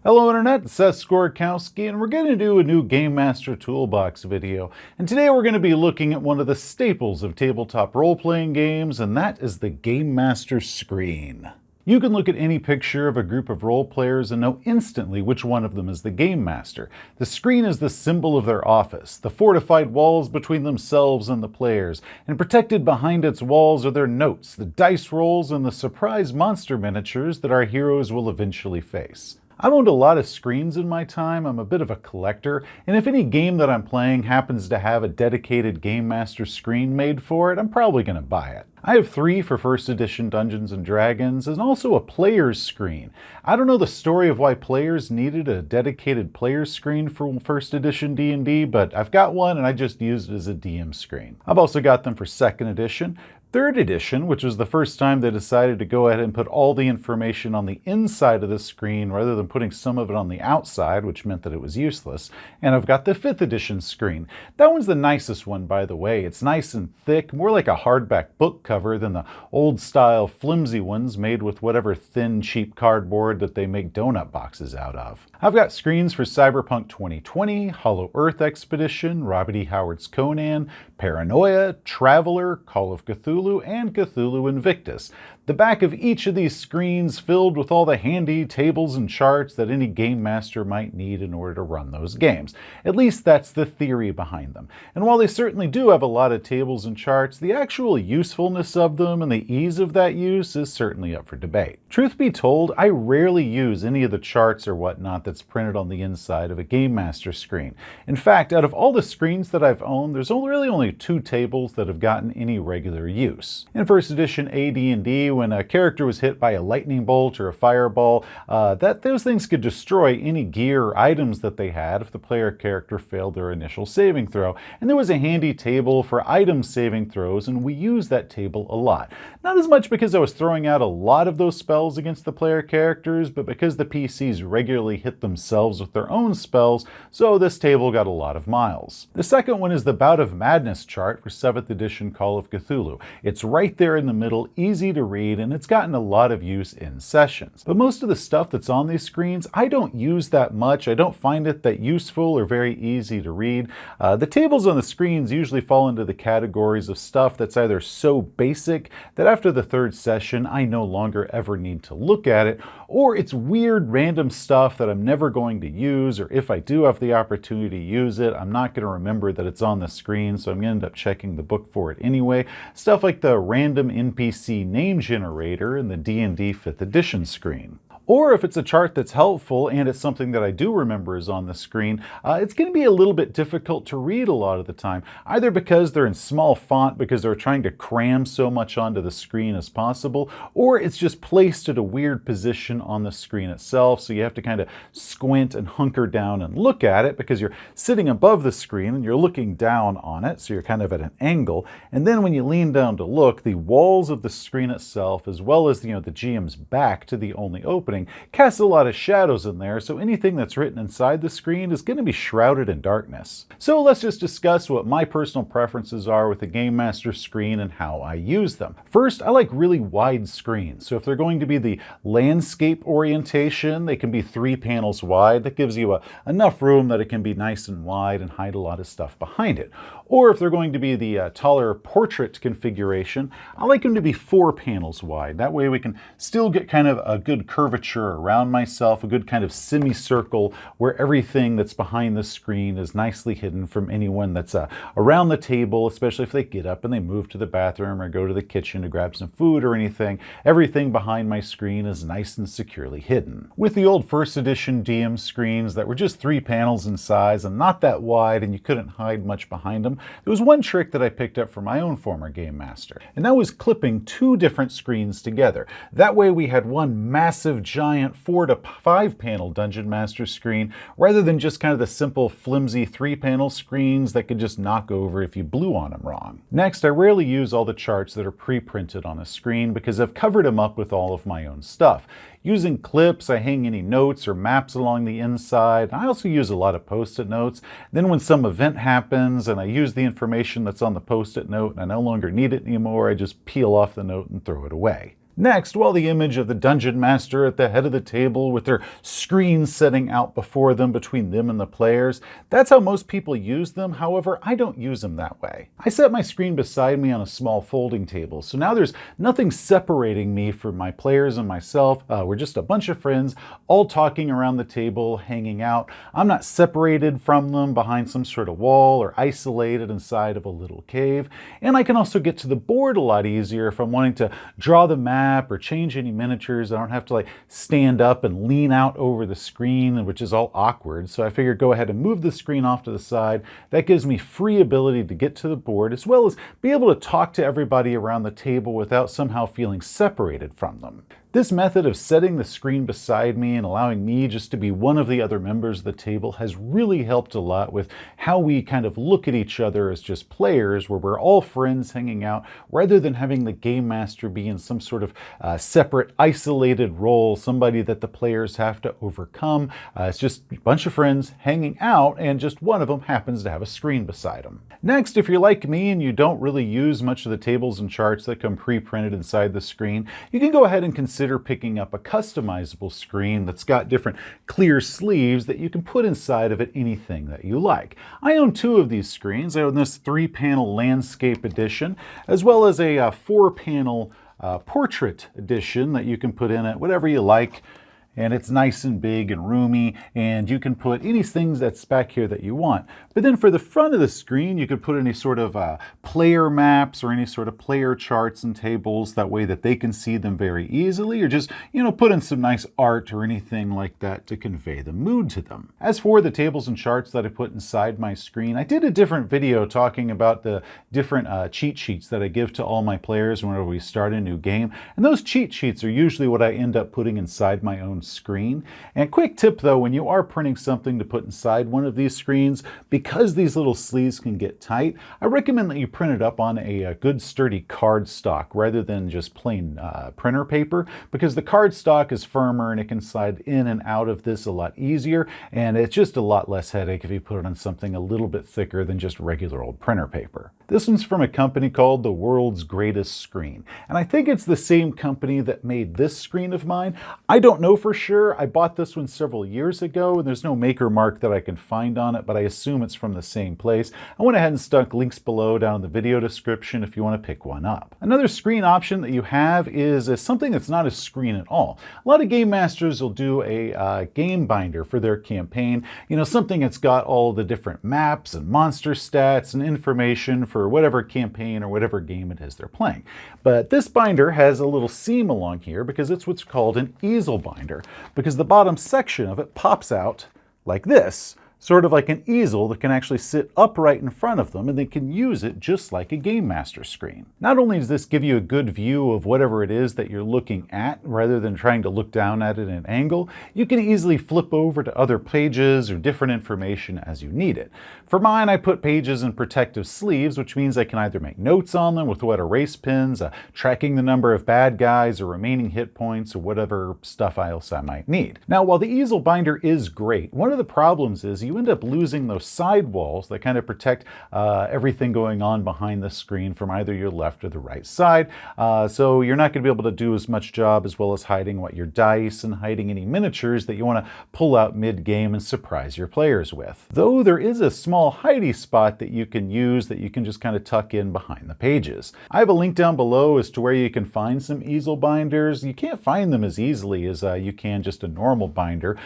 Hello Internet, it's Seth Skorkowski, and we're going to do a new Game Master Toolbox video. And today we're going to be looking at one of the staples of tabletop role-playing games, and that is the Game Master screen. You can look at any picture of a group of role players and know instantly which one of them is the Game Master. The screen is the symbol of their office, the fortified walls between themselves and the players, and protected behind its walls are their notes, the dice rolls, and the surprise monster miniatures that our heroes will eventually face. I've owned a lot of screens in my time. I'm a bit of a collector, and if any game that I'm playing happens to have a dedicated Game Master screen made for it, I'm probably going to buy it. I have 3 for first edition Dungeons & Dragons, and also a player's screen. I don't know the story of why players needed a dedicated player's screen for first edition D&D, but I've got one and I just used it as a DM screen. I've also got them for second edition. Third edition, which was the first time they decided to go ahead and put all the information on the inside of the screen rather than putting some of it on the outside, which meant that it was useless. And I've got the 5th edition screen. That one's the nicest one, by the way. It's nice and thick, more like a hardback book cover than the old-style flimsy ones made with whatever thin, cheap cardboard that they make donut boxes out of. I've got screens for Cyberpunk 2020, Hollow Earth Expedition, Robert E. Howard's Conan, Paranoia, Traveler, Call of Cthulhu, and Cthulhu Invictus. The back of each of these screens filled with all the handy tables and charts that any game master might need in order to run those games. At least that's the theory behind them. And while they certainly do have a lot of tables and charts, the actual usefulness of them and the ease of that use is certainly up for debate. Truth be told, I rarely use any of the charts or whatnot that's printed on the inside of a Game Master screen. In fact, out of all the screens that I've owned, there's really only 2 tables that have gotten any regular use. In first edition AD&D, when a character was hit by a lightning bolt or a fireball, those things could destroy any gear or items that they had if the player character failed their initial saving throw. And there was a handy table for item saving throws, and we used that table a lot. Not as much because I was throwing out a lot of those spells against the player characters, but because the PCs regularly hit themselves with their own spells, so this table got a lot of miles. The second one is the Bout of Madness chart for 7th edition Call of Cthulhu. It's right there in the middle, easy to read, and it's gotten a lot of use in sessions. But most of the stuff that's on these screens, I don't use that much. I don't find it that useful or very easy to read. The tables on the screens usually fall into the categories of stuff that's either so basic that after the 3rd session, I no longer ever need to look at it, or it's weird random stuff that I'm never going to use, or if I do have the opportunity to use it, I'm not going to remember that it's on the screen, so I'm going to end up checking the book for it anyway. Stuff like the random NPC name generator in the D&D 5th edition screen. Or if it's a chart that's helpful and it's something that I do remember is on the screen, it's going to be a little bit difficult to read a lot of the time, either because they're in small font because they're trying to cram so much onto the screen as possible, or it's just placed at a weird position on the screen itself, so you have to kind of squint and hunker down and look at it because you're sitting above the screen and you're looking down on it, so you're kind of at an angle. And then when you lean down to look, the walls of the screen itself, as well as the GM's back to the only opening, casts a lot of shadows in there, so anything that's written inside the screen is going to be shrouded in darkness. So let's just discuss what my personal preferences are with the Game Master screen and how I use them. First, I like really wide screens. So if they're going to be the landscape orientation, they can be 3 panels wide. That gives you enough room that it can be nice and wide and hide a lot of stuff behind it. Or if they're going to be the taller portrait configuration, I like them to be 4 panels wide. That way we can still get kind of a good curvature around myself, a good kind of semicircle where everything that's behind the screen is nicely hidden from anyone that's around the table, especially if they get up and they move to the bathroom or go to the kitchen to grab some food or anything. Everything behind my screen is nice and securely hidden. With the old first edition DM screens that were just 3 panels in size and not that wide and you couldn't hide much behind them, there was one trick that I picked up from my own former Game Master, and that was clipping 2 different screens together. That way we had one massive giant 4 to 5 panel Dungeon Master screen rather than just kind of the simple flimsy 3 panel screens that could just knock over if you blew on them wrong. Next, I rarely use all the charts that are pre-printed on a screen because I've covered them up with all of my own stuff. Using clips, I hang any notes or maps along the inside. I also use a lot of post-it notes. Then when some event happens and I use the information that's on the post-it note and I no longer need it anymore, I just peel off the note and throw it away. Next, while the image of the dungeon master at the head of the table with their screen setting out before them between them and the players, that's how most people use them. However, I don't use them that way. I set my screen beside me on a small folding table, so now there's nothing separating me from my players and myself. We're just a bunch of friends all talking around the table, hanging out. I'm not separated from them behind some sort of wall or isolated inside of a little cave. And I can also get to the board a lot easier if I'm wanting to draw the map or change any miniatures. I don't have to stand up and lean out over the screen, which is all awkward. So I figured go ahead and move the screen off to the side. That gives me free ability to get to the board as well as be able to talk to everybody around the table without somehow feeling separated from them. This method of setting the screen beside me and allowing me just to be one of the other members of the table has really helped a lot with how we kind of look at each other as just players, where we're all friends hanging out, rather than having the game master be in some sort of separate, isolated role, somebody that the players have to overcome. It's just a bunch of friends hanging out, and just one of them happens to have a screen beside them. Next, if you're like me and you don't really use much of the tables and charts that come pre-printed inside the screen, you can go ahead and consider picking up a customizable screen that's got different clear sleeves that you can put inside of it anything that you like. I own two of these screens. I own this 3-panel landscape edition, as well as a 4-panel portrait edition that you can put in it whatever you like. And it's nice and big and roomy, and you can put any things that's back here that you want. But then for the front of the screen, you could put any sort of player maps or any sort of player charts and tables, that way that they can see them very easily, or just, put in some nice art or anything like that to convey the mood to them. As for the tables and charts that I put inside my screen, I did a different video talking about the different cheat sheets that I give to all my players whenever we start a new game. And those cheat sheets are usually what I end up putting inside my own screen. And quick tip though, when you are printing something to put inside one of these screens, because these little sleeves can get tight, I recommend that you print it up on a good sturdy cardstock rather than just plain printer paper, because the cardstock is firmer and it can slide in and out of this a lot easier, and it's just a lot less headache if you put it on something a little bit thicker than just regular old printer paper. This one's from a company called The World's Greatest Screen, and I think it's the same company that made this screen of mine. I don't know for sure. I bought this one several years ago, and there's no maker mark that I can find on it, but I assume it's from the same place. I went ahead and stuck links below down in the video description if you want to pick one up. Another screen option that you have is something that's not a screen at all. A lot of game masters will do a game binder for their campaign, something that's got all the different maps and monster stats and information for whatever campaign or whatever game it is they're playing. But this binder has a little seam along here because it's what's called an easel binder, because the bottom section of it pops out like this, sort of like an easel that can actually sit upright in front of them, and they can use it just like a Game Master screen. Not only does this give you a good view of whatever it is that you're looking at, rather than trying to look down at it at an angle, you can easily flip over to other pages or different information as you need it. For mine, I put pages in protective sleeves, which means I can either make notes on them with wet erase pens, tracking the number of bad guys or remaining hit points or whatever stuff else I might need. Now, while the easel binder is great, one of the problems is you end up losing those side walls that kind of protect everything going on behind the screen from either your left or the right side. So you're not going to be able to do as much job as well as hiding your dice and hiding any miniatures that you want to pull out mid-game and surprise your players with. Though there is a small hidey spot that you can use that you can just kind of tuck in behind the pages. I have a link down below as to where you can find some easel binders. You can't find them as easily as you can just a normal binder.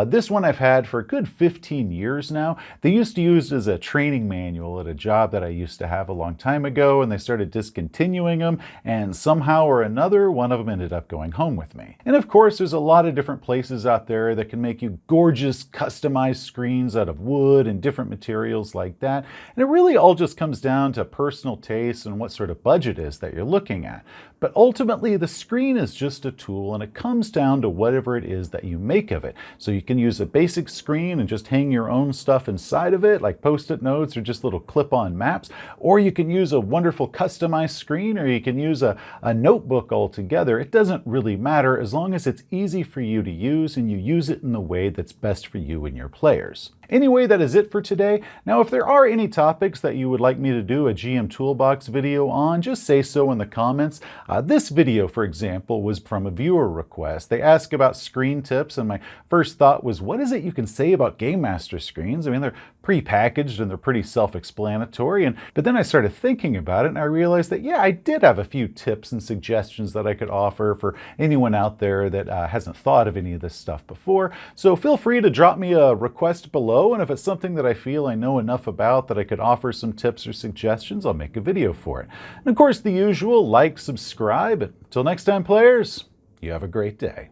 This one I've had for a good 15 years now. They used to use it as a training manual at a job that I used to have a long time ago, and they started discontinuing them, and somehow or another one of them ended up going home with me. And of course, there's a lot of different places out there that can make you gorgeous customized screens out of wood and different materials like that, and it really all just comes down to personal taste and what sort of budget is that you're looking at. But ultimately, the screen is just a tool, and it comes down to whatever it is that you make of it. So you can use a basic screen and just hang your your own stuff inside of it, like post-it notes or just little clip-on maps, or you can use a wonderful customized screen, or you can use a notebook altogether. It doesn't really matter as long as it's easy for you to use and you use it in the way that's best for you and your players. Anyway, that is it for today. Now, if there are any topics that you would like me to do a GM Toolbox video on, just say so in the comments. This video, for example, was from a viewer request. They asked about screen tips, and my first thought was, what is it you can say about Game Master screens? I mean, they're pre-packaged and they're pretty self-explanatory. But then I started thinking about it, and I realized that, yeah, I did have a few tips and suggestions that I could offer for anyone out there that hasn't thought of any of this stuff before. So feel free to drop me a request below, and if it's something that I feel I know enough about that I could offer some tips or suggestions, I'll make a video for it. And of course, the usual, like, subscribe. Until next time, players, you have a great day.